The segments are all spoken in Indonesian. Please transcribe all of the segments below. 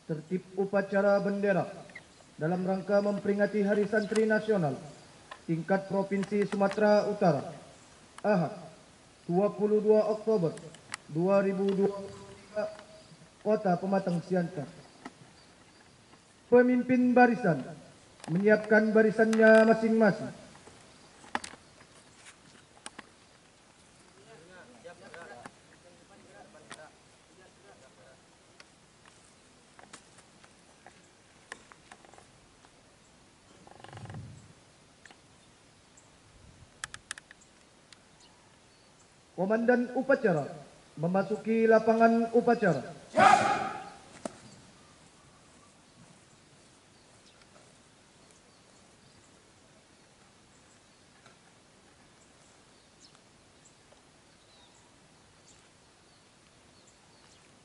Tertib upacara bendera dalam rangka memperingati Hari Santri Nasional tingkat Provinsi Sumatera Utara, Ahad 22 Oktober 2023, Kota Pematang Siantar. Pemimpin barisan menyiapkan barisannya masing-masing. Komandan upacara memasuki lapangan upacara.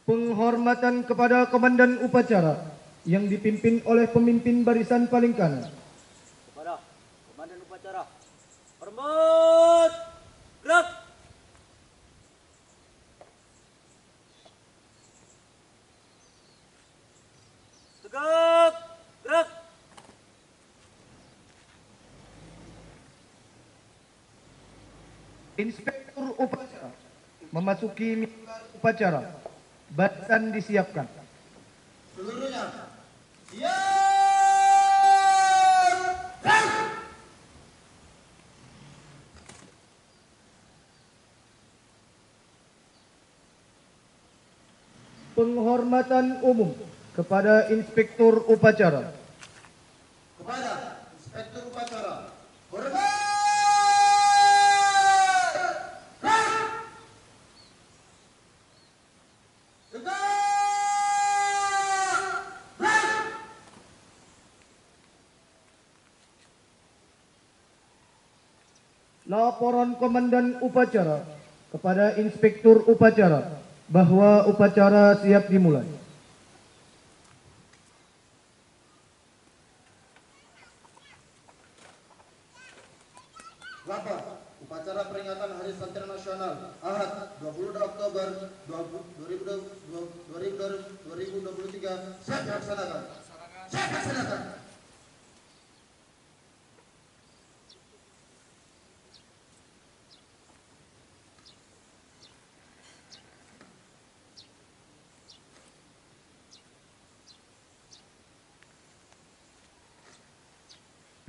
Penghormatan kepada komandan upacara yang dipimpin oleh pemimpin barisan paling kanan. Kepada komandan upacara, hormat, gerak. Tegak, gerak. Inspektur upacara memasuki mimbar upacara. Barisan disiapkan. Seluruhnya siap. Penghormatan umum kepada inspektur upacara. Kepada inspektur upacara, hormat. Laporan komandan upacara kepada inspektur upacara bahwa upacara siap dimulai. Lapa, upacara peringatan Hari Santri Nasional Ahad 22 Oktober 2023 siap dilaksanakan. Siap dilaksanakan.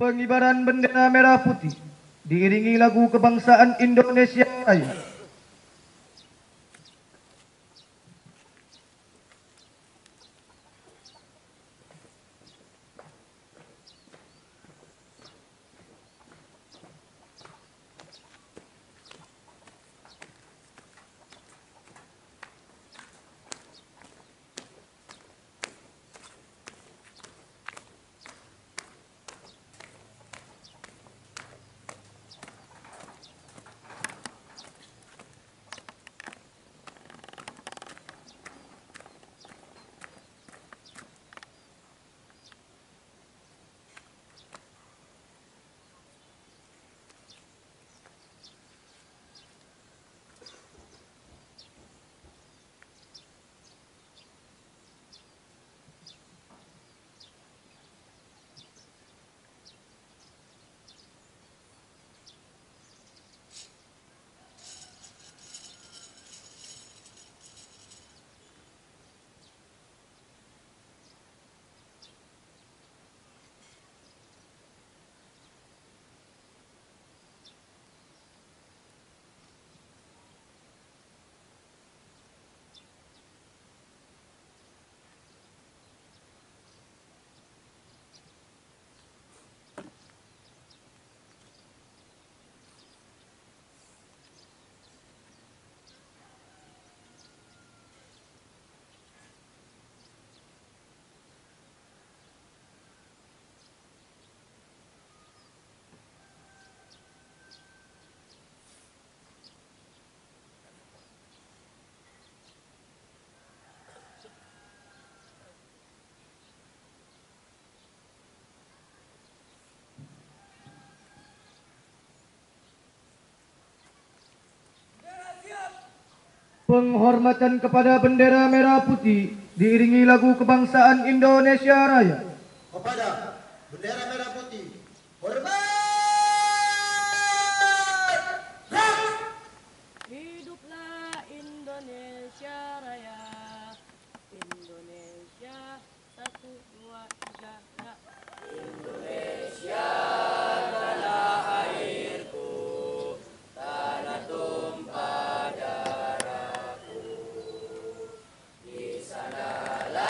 Pengibaran bendera merah putih diiringi lagu kebangsaan Indonesia Raya. Penghormatan kepada bendera merah putih diiringi lagu kebangsaan Indonesia Raya. Kepada bendera merah putih, hormat! Hiduplah Indonesia Raya, Indonesia 1, 2, 3, ya. Indonesia tanah airku, tanah tumpah darahku. Di sanalah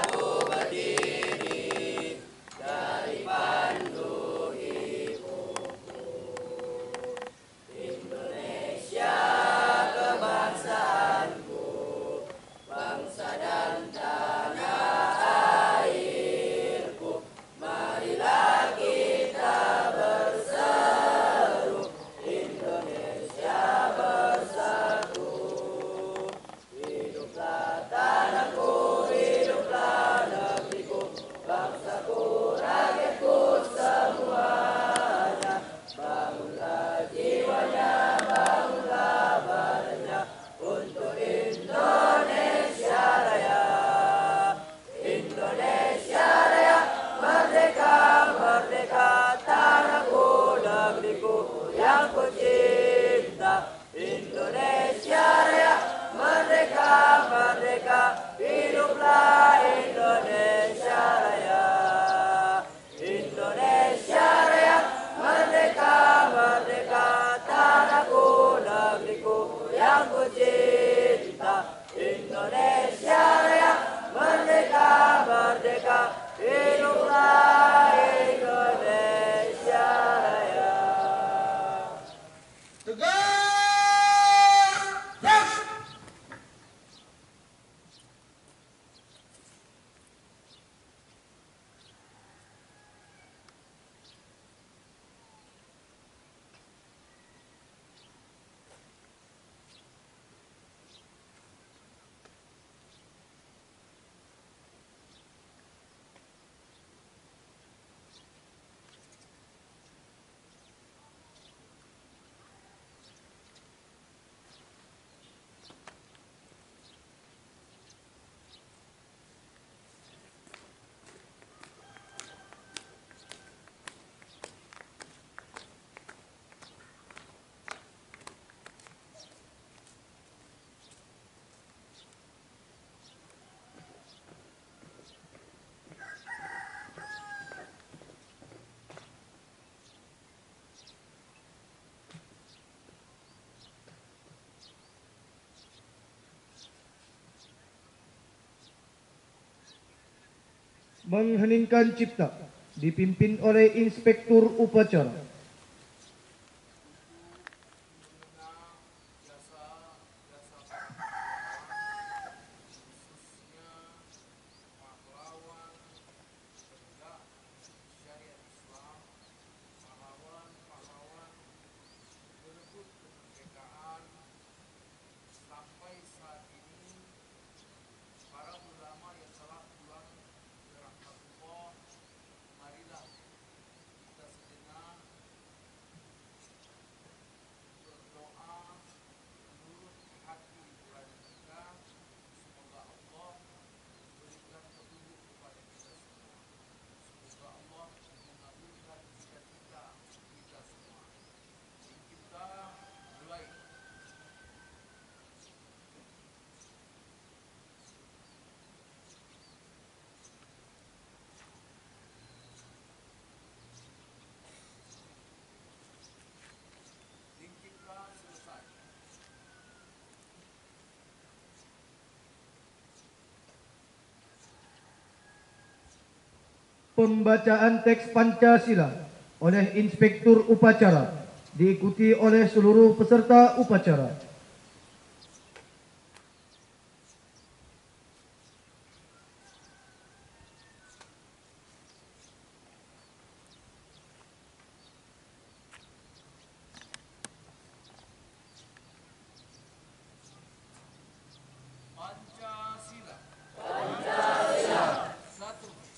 aku berdiri dari pandu ibuku. Indonesia kebangsaanku, bangsa dan tanah airku. Marilah kita berseru, Indonesia bersatu. Hiduplah tanahku, hiduplah negeriku, bangsaku, rakyatku semuanya. Bangunlah jiwanya, bangunlah badannya untuk Indonesia Raya. Indonesia Raya, merdeka, merdeka, tanahku, negeriku yang ku cinta. Indonesia Raya, merdeka, merdeka, hiduplah Indonesia Raya. Indonesia Raya, merdeka, merdeka, tanahku, negeriku yang ku cinta. Indonesia Raya, merdeka, merdeka, hiduplah Indonesia Raya. Tegak! Mengheningkan cipta dipimpin oleh Inspektur Upacara. Pembacaan teks Pancasila oleh Inspektur Upacara diikuti oleh seluruh peserta upacara. Pancasila.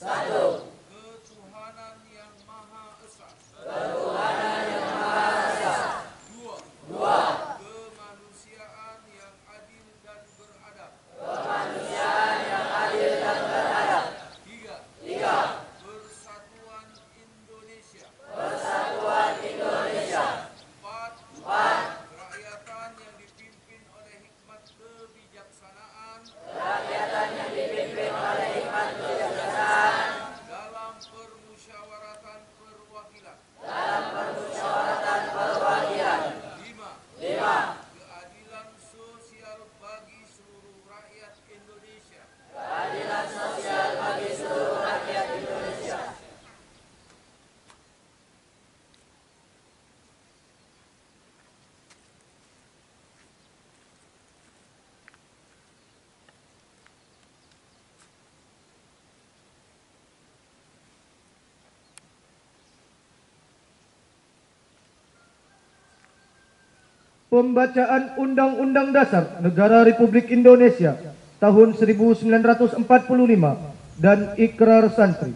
Satu. Ketuhanan yang Maha Esa. Ketuhanan yang Maha Esa. Dua. Dua. Kemanusiaan Pembacaan Undang-Undang Dasar Negara Republik Indonesia tahun 1945 dan Ikrar Santri.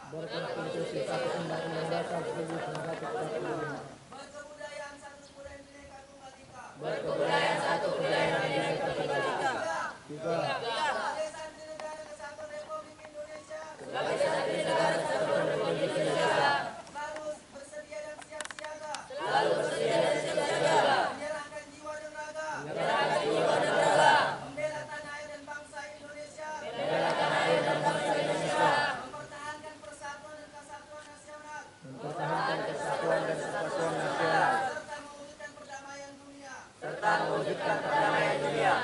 Berkonstitusi satu Undang-Undang Dasar 1945. Berkebudayaan satu budaya Bhinneka Tunggal Ika. Berkebudayaan satu budaya Bhinneka Tunggal Ika. Tiga. Sebagai santri negara kesatuan Republik Indonesia. Sebagai santri negara kesatuan Republik Indonesia. Selalu bersedia dan siap siaga. Selalu bersedia dan siap siaga. Menyerahkan jiwa dan raga. Menyerahkan jiwa dan raga. Membela tanah air dan bangsa Indonesia. Membela tanah air dan bangsa Indonesia. Mempertahankan persatuan dan kesatuan nasional. Mempertahankan kesatuan dan kesatuan nasional. Serta mewujudkan perdamaian dunia. Serta mewujudkan perdamaian dunia.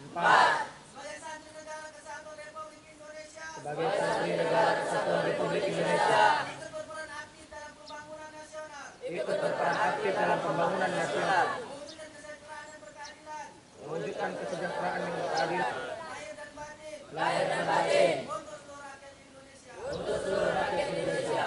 Empat. Sebagai santri negara kesatuan Republik Indonesia. Sebagai santri negara kesatuan Republik Indonesia. Ikut berperan aktif dalam pembangunan nasional. Ikut berperan aktif dalam pembangunan nasional. Mewujudkan kesejahteraan dan berkeadilan. Mewujudkan kesejahteraan yang berkeadilan. Lahir dan batin. Lahir dan batin. Untuk seluruh rakyat Indonesia. Untuk seluruh rakyat Indonesia.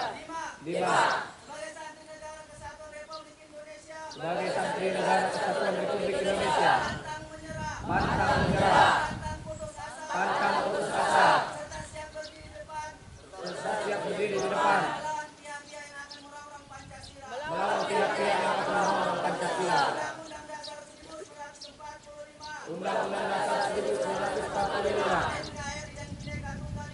Lima. Sebagai santri negara kesatuan Republik Indonesia. Sebagai santri negara kesatuan Republik Indonesia. Pantang menyerah. Pantang menyerah. Pantang putus asa. Pantang putus asa. Serta siap berdiri di depan. Serta siap berdiri di depan. Melawan pihak-pihak yang akan merongrong Pancasila. Melawan pihak-pihak yang akan merongrong Pancasila. Undang-Undang Dasar 1945. Undang-Undang Dasar 1945. NKRI dan Bhinneka Tunggal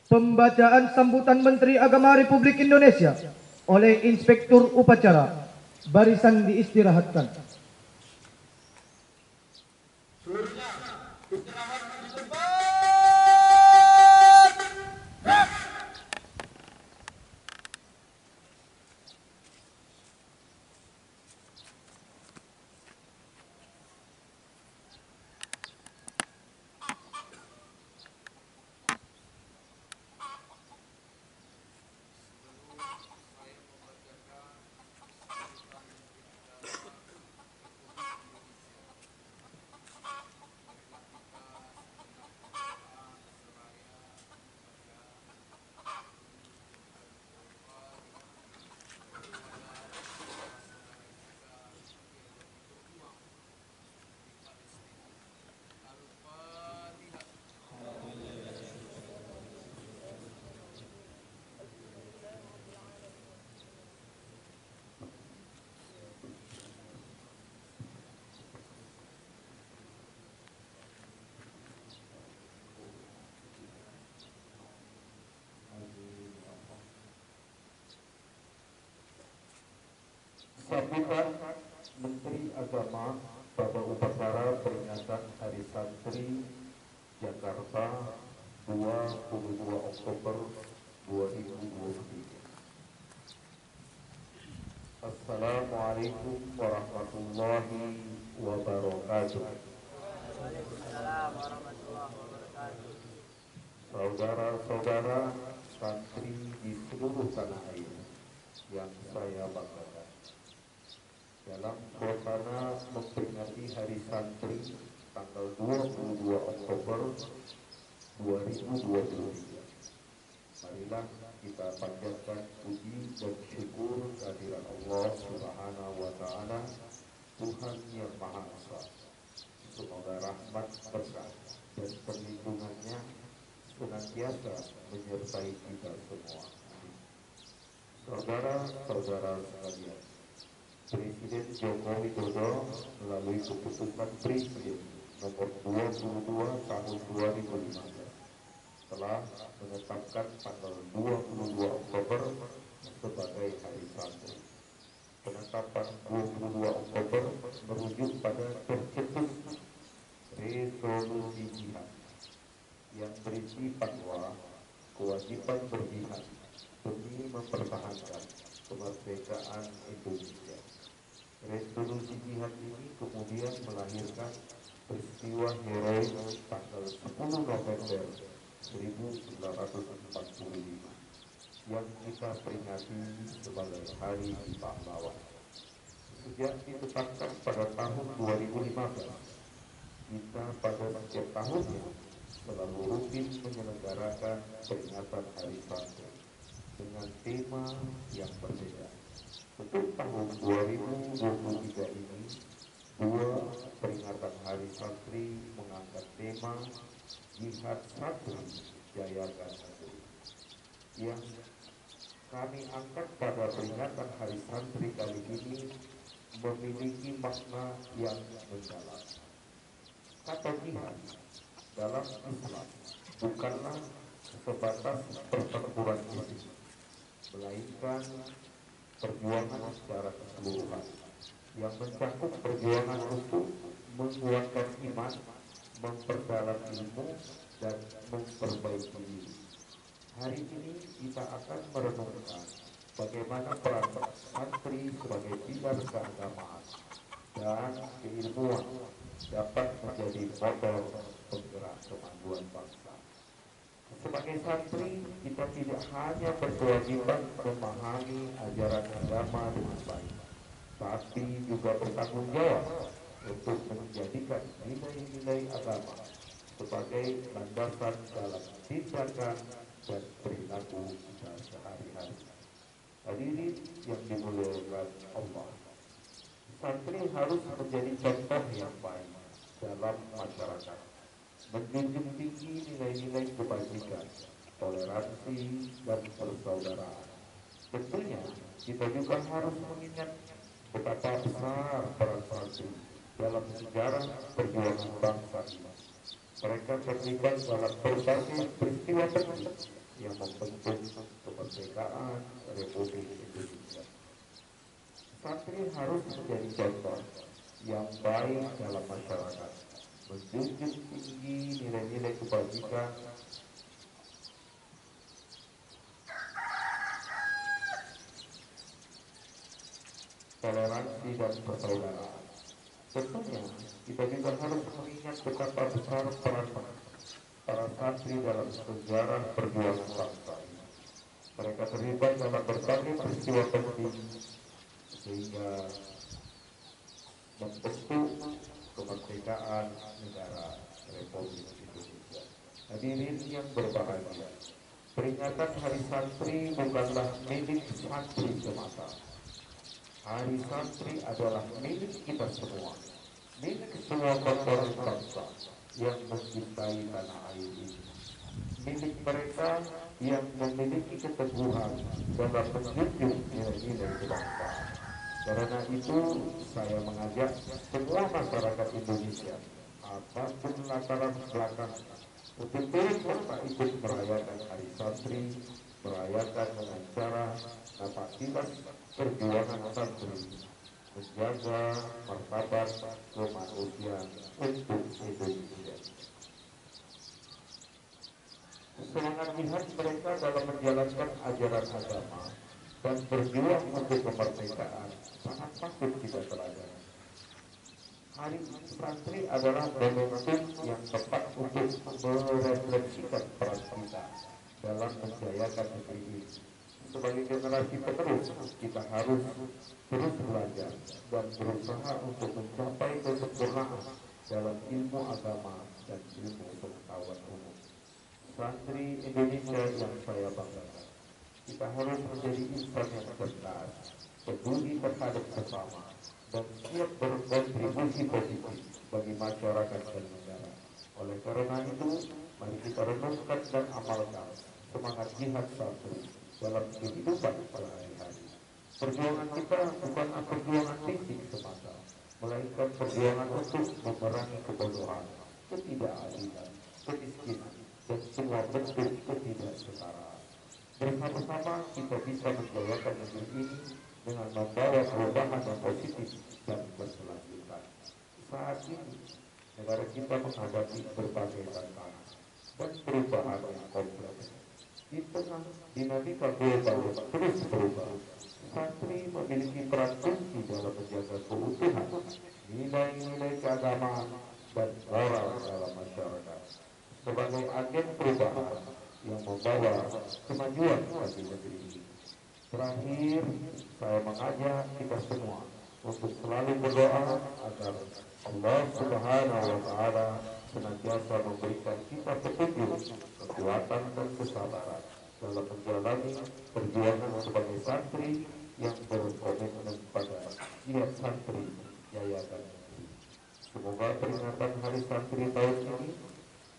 Pembacaan sambutan Menteri Agama Republik Indonesia oleh Inspektur Upacara. Barisan diistirahatkan. Seluruhnya istirahat di tempat. Sambutan Menteri Agama pada upacara peringatan Hari Santri Jakarta 22 Oktober 2023. Assalamualaikum warahmatullahi wabarakatuh. Saudara-saudara santri di seluruh tanah air yang saya banggakan, dalam suasana memperingati Hari Santri tanggal 22 Oktober 2023, marilah kita panjatkan puji dan syukur kehadirat Allah Subhanahu wa Ta'ala, Tuhan yang Maha Esa. Semoga rahmat, berkah, dan perlindungannya senantiasa menyertai kita semua. Saudara-saudara sekalian, Presiden Joko Widodo melalui keputusan Presiden nomor 22 tahun 2015 telah menetapkan tanggal 22 Oktober sebagai Hari Santri. Penetapan 22 Oktober merujuk pada tercetusnya resolusi jihad yang berisi fatwa kewajiban berjihad demi mempertahankan kemerdekaan Indonesia. Resolusi jihad ini kemudian melahirkan peristiwa heroik tanggal 10 November 1945 yang kita peringati sebagai Hari Pahlawan. Sejak ditetapkan pada tahun 2015, kita pada setiap tahunnya selalu rutin menyelenggarakan peringatan Hari Santri dengan tema yang berbeda. Untuk tahun 2023 ini, dua peringatan Hari Santri mengangkat tema Jihad Santri Jayakan Negeri. Yang kami angkat pada peringatan Hari Santri kali ini memiliki makna yang mendalam. Kata jihad dalam Islam bukanlah sebatas pertempuran fisik, melainkan perjuangan secara keseluruhan yang mencakup perjuangan untuk menguatkan iman, memperdalam ilmu, dan memperbaiki diri. Hari ini kita akan merenungkan bagaimana peran santri sebagai pilar keagamaan dan keilmuan dapat menjadi motor penggerak kemajuan bangsa. Sebagai santri, kita tidak hanya berkewajiban memahami ajaran agama dengan baik, tapi juga bertanggung jawab untuk menjadikan nilai-nilai agama sebagai landasan dalam tindakan dan perilaku kita sehari-hari. Hadirin yang dimuliakan Allah, santri harus menjadi contoh yang baik dalam masyarakat, menjunjung tinggi nilai-nilai kebajikan, toleransi, dan persaudaraan. Tentunya kita juga harus mengingat betapa besar peran santri dalam sejarah perjuangan bangsa ini. Mereka terlibat dalam berbagai peristiwa penting yang membentuk kemerdekaan Republik Indonesia. Santri harus menjadi contoh yang baik dalam masyarakat, menjunjung tinggi nilai-nilai kebajikan, toleransi dan persaudaraan. Tentunya kita juga harus mengingat betapa besar peran para santri dalam sejarah perjuangan bangsa ini. Mereka terlibat dalam berbagai peristiwa penting sehingga membentuk kemerdekaan negara Republik Indonesia. Hadirin yang berbahagia, peringatan Hari Santri bukanlah milik santri semata. Hari Santri adalah milik kita semua, milik semua komponen bangsa yang mencintai tanah air ini, milik mereka yang memiliki keteguhan dalam menjunjung nilai-nilai kebangsaan. Karena itu, saya mengajak semua masyarakat Indonesia, apapun latar belakang, untuk turut serta ikut merayakan Hari Santri, merayakan dengan cara napaktilas perjuangan santri, menjaga martabat kemanusiaan untuk Indonesia. Semangat jihad mereka dalam menjalankan ajaran agama dan berjuang untuk kemerdekaan sangat patut kita teladani. Hari Santri adalah momentum yang tepat untuk merefleksikan peran kita dalam menjayakan negeri ini. Sebagai generasi penerus, kita harus terus belajar dan berusaha untuk mencapai kesempurnaan dalam ilmu agama dan ilmu pengetahuan umum. Santri Indonesia yang saya banggakan, kita harus menjadi insan yang cerdas, peduli terhadap sesama, dan siap berkontribusi positif bagi masyarakat dan negara. Oleh karena itu, mari kita renungkan dan amalkan semangat jihad santri dalam kehidupan sehari-hari. Perjuangan kita bukanlah perjuangan fisik semata, melainkan perjuangan untuk memerangi kebodohan, ketidakadilan, kemiskinan, dan semua bentuk ketidaksetaraan. Bersama-sama kita bisa menjayakan negeri ini dengan membawa perubahan yang positif dan berkelanjutan. Saat ini, negara kita menghadapi berbagai tantangan dan perubahan yang kompleks. Di tengah dinamika global yang terus berubah, santri memiliki peran kunci dalam menjaga keutuhan nilai-nilai keagamaan dan moral dalam masyarakat sebagai agen perubahan yang membawa kemajuan bagi negeri ini. Terakhir, saya mengajak kita semua untuk selalu berdoa agar Allah Subhanahu wa Ta'ala senantiasa memberikan kita petunjuk, kekuatan dan kesabaran dalam menjalani perjuangan sebagai santri yang berkomitmen pada jihad santri jayakan negeri. Semoga peringatan Hari Santri tahun ini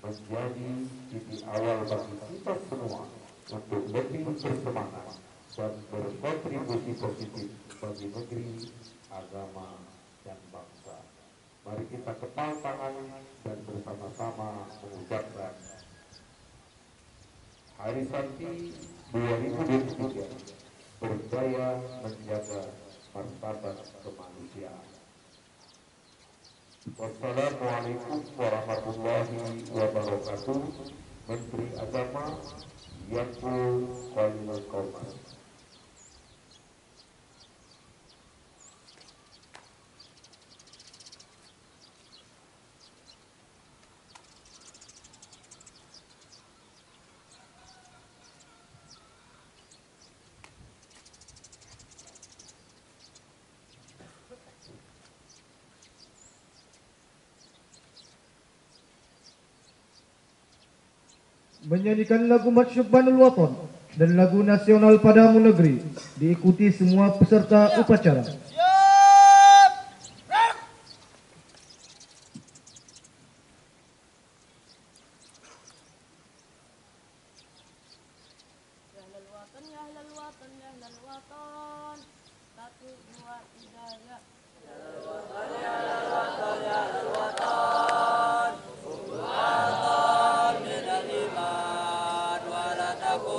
menjadi titik awal bagi kita semua untuk lebih bersemangat dan berkontribusi positif bagi negeri, agama, dan bangsa. Mari kita kepal tangan dan bersama-sama mengucapkan Hari Santri 2023 berjaya menjaga martabat kemanusiaan. Wassalamualaikum warahmatullahi wabarakatuh. Menteri Agama Yakul Khalil Qomar. Menyanyikan lagu Marsyub Banul Waton dan lagu nasional Padamu Negeri diikuti semua peserta upacara. Satu, dua, tiga, ya. Takut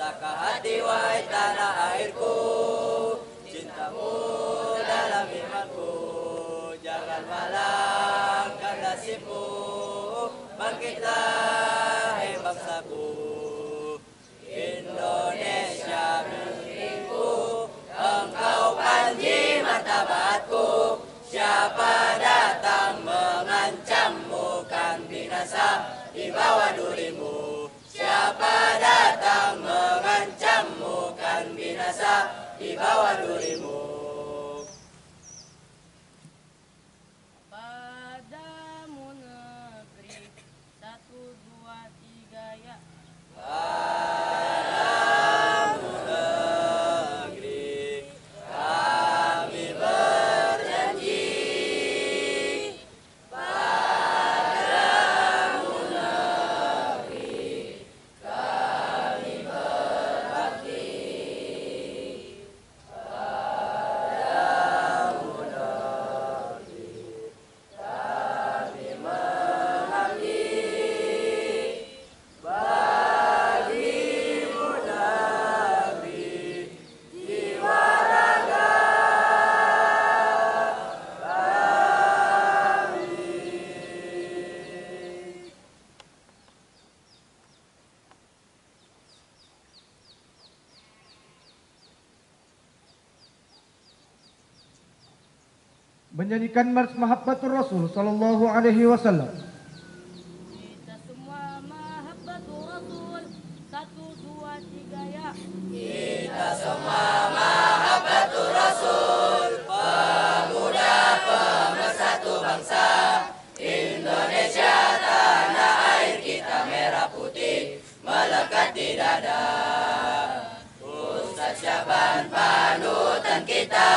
Resahkah hati wahai tanah airku, cintamu dalam imanku. Jangan malangkan nasibmu, bangkitlah hai bangsaku. Indonesia milikku, engkau panji martabatku. Siapa datang mengancammu kan binasa di bawah durimu. Siapa datang mengancammu kan binasa di bawah durimu. Padamu negeri, 1, 2, 3 ya. Padamu negeri, kami berjanji. Padamu negeri, kami berbakti. Padamu negeri, kami mengabdi. Bagimu negeri, jiwa raga kami. Menyanyikan Mars Mahabbatur Rasul sallallahu alaihi wasallam. Kita semua mahabbatur Rasul, 1, 2, 3 ya. Kita semua mahabbatur Rasul, pemuda pemersatu bangsa. Indonesia tanah air kita merah putih melekat di dada. Ustaz Syaban panutan kita,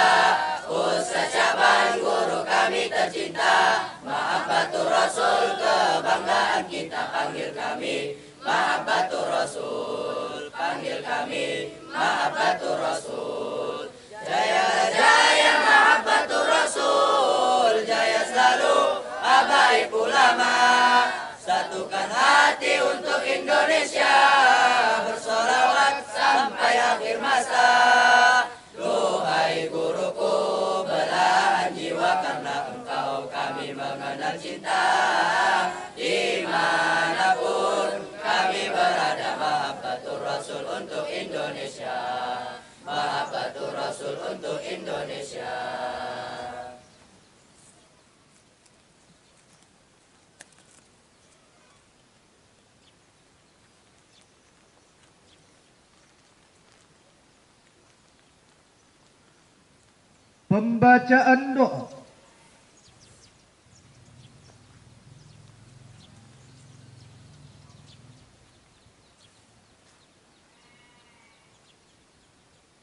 Ustaz Syaban guru kami tercinta. Mahabbatur Rasul kebanggaan kita, panggil kami Mahabbatur Rasul, panggil kami Mahabbatur Rasul. Jaya jaya Mahabbatur Rasul, jaya selalu habaib ulama. Satukan hati untuk Indonesia, bersolawat sampai akhir masa. Duhai guruku, belahan jiwa karena engkau kami mengenal cinta. Dimanapun kami berada, Mahabbatur Rasul untuk Indonesia, Mahabbatur Rasul untuk Indonesia. Pembacaan doa.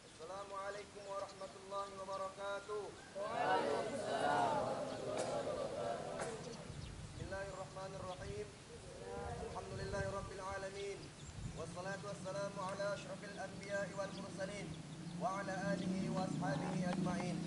Assalamualaikum warahmatullahi wabarakatuh. Bismillahirrahmanirrahim. Alhamdulillahirabbil alamin. Wassalatu wassalamu ala asyrafil anbiya'i wal mursalin wa ala alihi wa ashabihi ajma'in.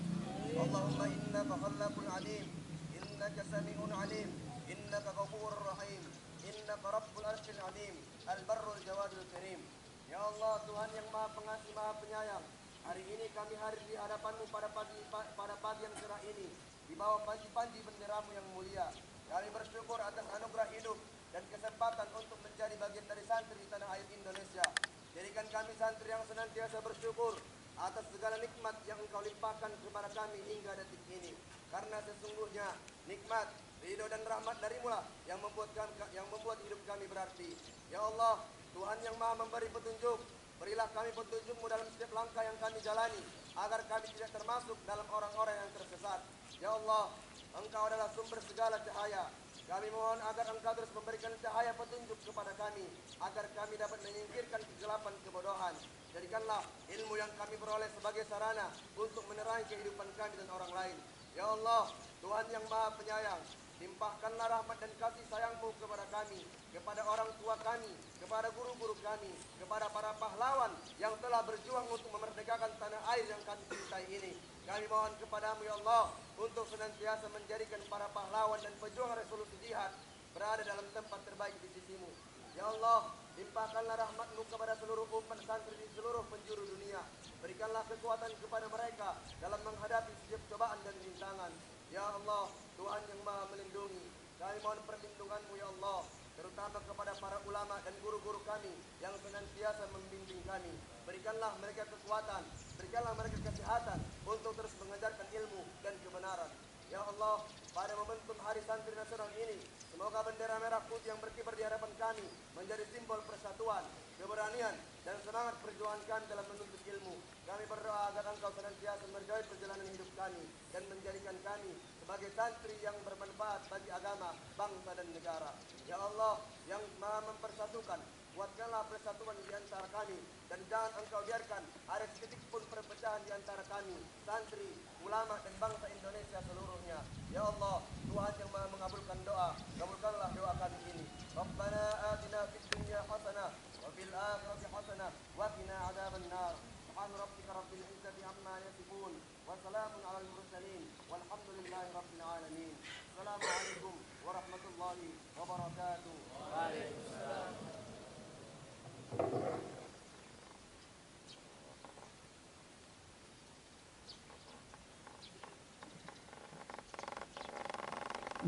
Allahumma innaka khallaqul alim, innaka sami'un alim, innaka ghafurur rahim, innaka rabbul arsyil azim, al-barrul jawadul karim. Ya Allah, Tuhan yang Maha Pengasih, Maha Penyayang, hari ini kami hadir di hadapan-Mu pada pagi yang cerah ini, di bawah panji-panji bendera-Mu yang mulia. Kami bersyukur atas anugerah hidup dan kesempatan untuk menjadi bagian dari santri di tanah air Indonesia. Jadikan kami santri yang senantiasa bersyukur atas segala nikmat yang Engkau limpahkan kepada kami hingga detik ini. Karena sesungguhnya nikmat, ridho dan rahmat dari-Mu lah yang membuat hidup kami berarti. Ya Allah, Tuhan yang Maha memberi petunjuk, berilah kami petunjuk-Mu dalam setiap langkah yang kami jalani, agar kami tidak termasuk dalam orang-orang yang tersesat. Ya Allah, Engkau adalah sumber segala cahaya. Kami mohon agar Engkau terus memberikan cahaya petunjuk kepada kami, agar kami dapat menyingkirkan kegelapan kebodohan. Jadikanlah ilmu yang kami peroleh sebagai sarana untuk menerangi kehidupan kami dan orang lain. Ya Allah, Tuhan yang Maha Penyayang, limpahkanlah rahmat dan kasih sayang-Mu kepada kami, kepada orang tua kami, kepada guru-guru kami, kepada para pahlawan yang telah berjuang untuk memerdekakan tanah air yang kami cintai ini. Kami mohon kepada-Mu ya Allah, untuk senantiasa menjadikan para pahlawan dan pejuang revolusi jihad berada dalam tempat terbaik di sisi-Mu. Ya Allah, Limpahkanlah rahmat-Mu kepada seluruh umat santri di seluruh penjuru dunia. Berikanlah kekuatan kepada mereka dalam menghadapi setiap cobaan dan rintangan. Ya Allah, Tuhan yang Maha Melindungi, kami mohon perlindungan-Mu ya Allah, terutama kepada para ulama dan guru-guru kami yang senantiasa membimbing kami. Berikanlah mereka kekuatan, berikanlah mereka kesehatan untuk terus mengajarkan ilmu dan kebenaran. Ya Allah, pada momentum Hari Santri Nasional ini, semoga bendera merah putih yang berkibar di hadapan kami menjadi simbol persatuan, keberanian, dan semangat perjuangan kami dalam menuntut ilmu. Kami berdoa agar Engkau senantiasa merjai perjalanan hidup kami dan menjadikan kami sebagai santri yang bermanfaat bagi agama, bangsa, dan negara. Ya Allah, yang Maha mempersatukan, kuatkanlah persatuan di antara kami, dan jangan Engkau biarkan ada setitik pun perpecahan di antara kami, santri, ulama, dan bangsa Indonesia seluruhnya. Ya Allah, Tuhan yang Maha mengabulkan doa, kabulkanlah doa kami ini. Rabbana atina fid dunya hasanah wa fil akhirati hasanah wa qina adzabannar. Subhan rabbika rabbil izzati amma yasifun wa salamun alal mursalin walhamdulillahi rabbil alamin. Assalamualaikum warahmatullahi wabarakatuh. Waalaikumsalam.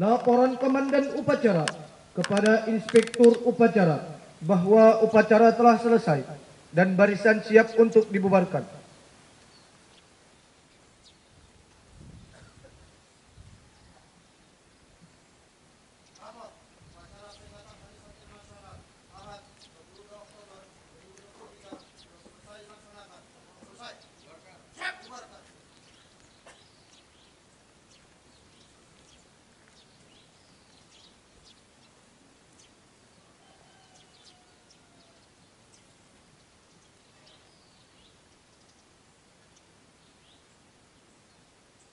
Laporan Komandan Upacara kepada Inspektur Upacara bahwa upacara telah selesai dan barisan siap untuk dibubarkan.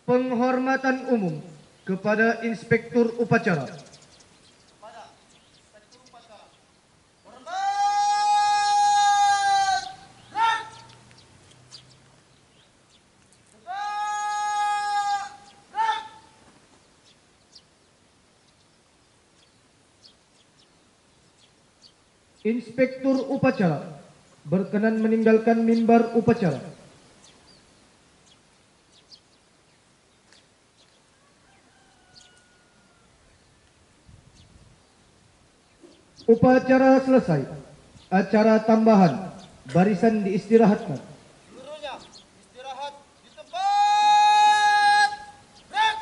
Penghormatan umum kepada Inspektur Upacara. Inspektur Upacara berkenan meninggalkan mimbar upacara. Upacara selesai. Acara tambahan. Barisan diistirahatkan. Seluruhnya istirahat di tempat. Break.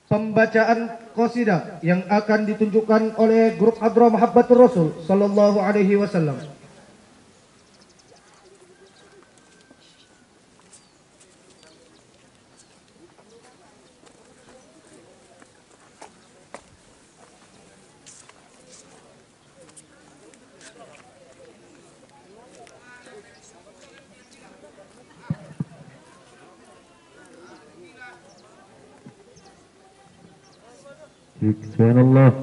Pembacaan qasidah yang akan ditunjukkan oleh grup Hadra Mahabbatur Rasul sallallahu alaihi wasallam. Subhanallah.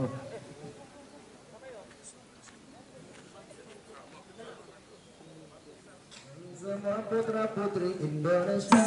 Semua putra putri Indonesia.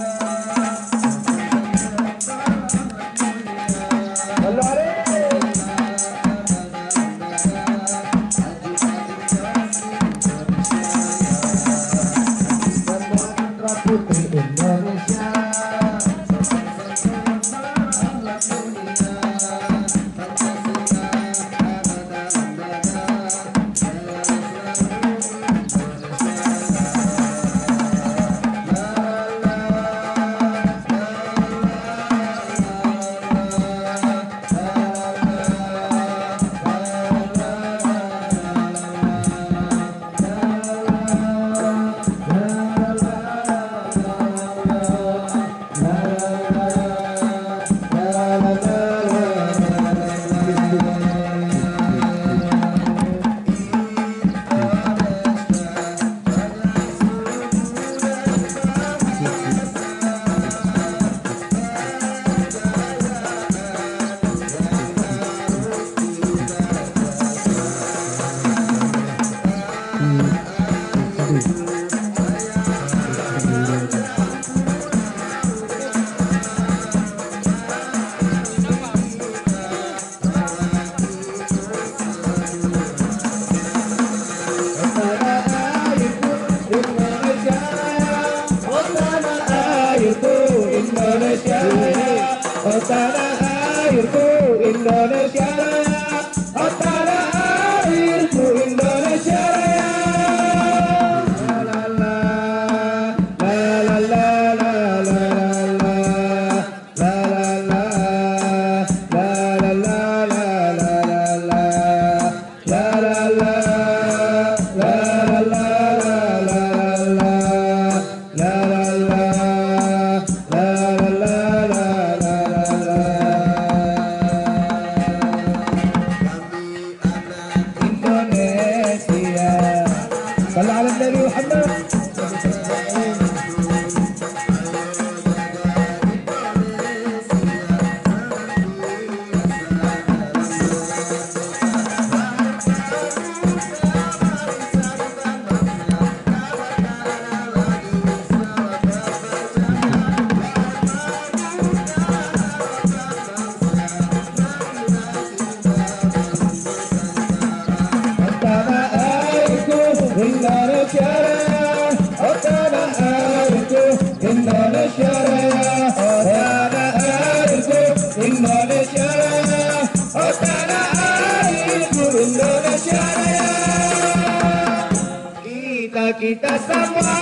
Kita semua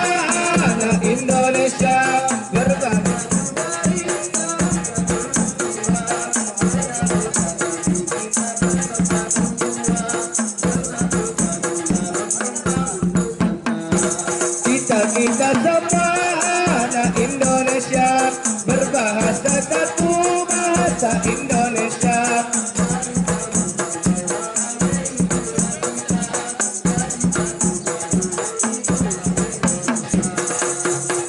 anak Indonesia berbangsa. Kita semua anak Indonesia berbahasa satu bahasa Indonesia.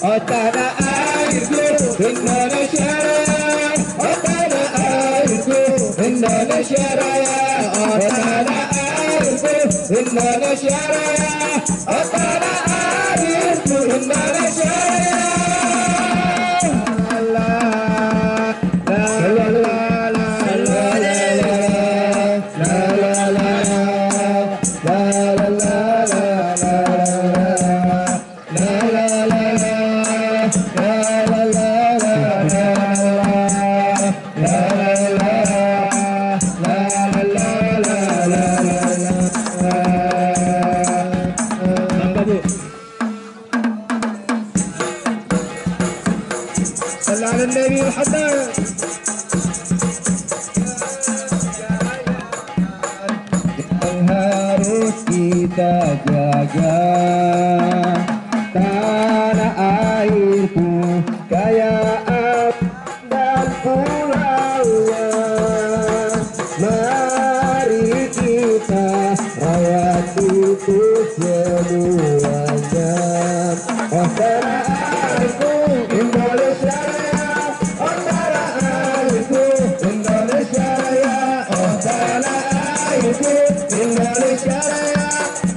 Oh tanah airku Indonesia Raya, oh tanah airku Indonesia Raya, oh tanah airku Indonesia Raya, oh tanah airku Indonesia Raya. النبي الحسن yang harus kita jaga tanah airku kaya dan pulaunya, mari kita rawat itu semuanya. Oh tanah airku Indonesia, Indonesia Raya, oh tanah airku Indonesia Raya,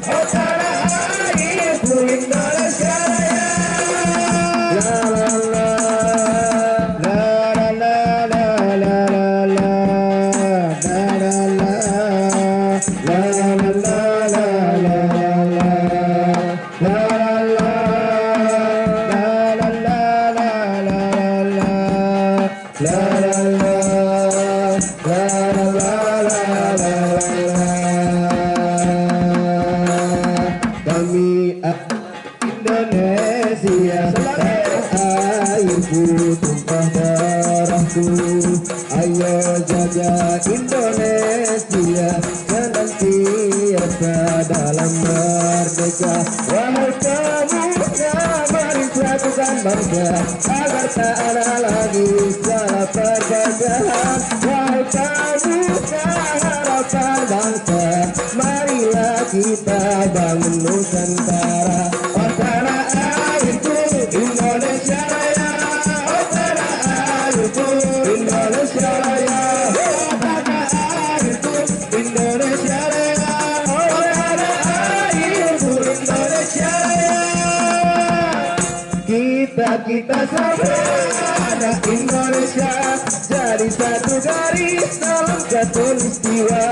oh tanah airku Indonesia Raya. La la la la la la la la la ayo jaga Indonesia senantiasa dalam merdeka. Wahai pemuda, mari satukan bangsa agar tak ada lagi salah perpecahan. Wahai pemuda, harapan bangsa, marilah kita bangun Nusantara. Oh tanah airku Indonesia Raya, oh tanah airku Indonesia Raya, oh tanah airku Indonesia Raya, oh tanah airku Indonesia Raya. Kita semua anak Indonesia jadi satu garis dalam khatulistiwa.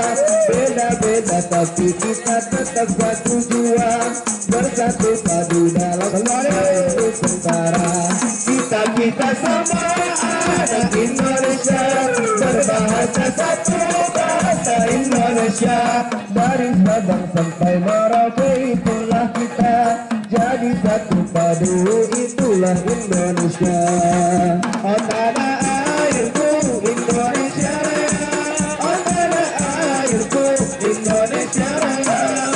Beda-beda tapi kita tetap satu jua, bersatu padu dalam Nusantara. Kita semua anak Indonesia berbahasa satu bahasa Indonesia. Dari Sabang sampai Merauke itulah kita, jadi satu padu itulah Indonesia. Oh tanah airku Indonesia Raya, oh tanah airku Indonesia Raya,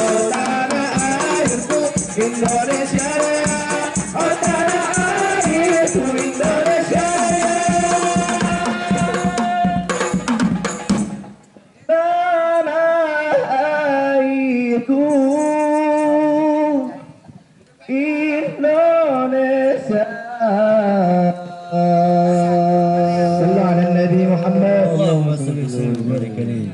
itu Indonesia. Sallallahu alaihi Nabi Muhammad. Allahumma salli wa sallim wa barik alaihi.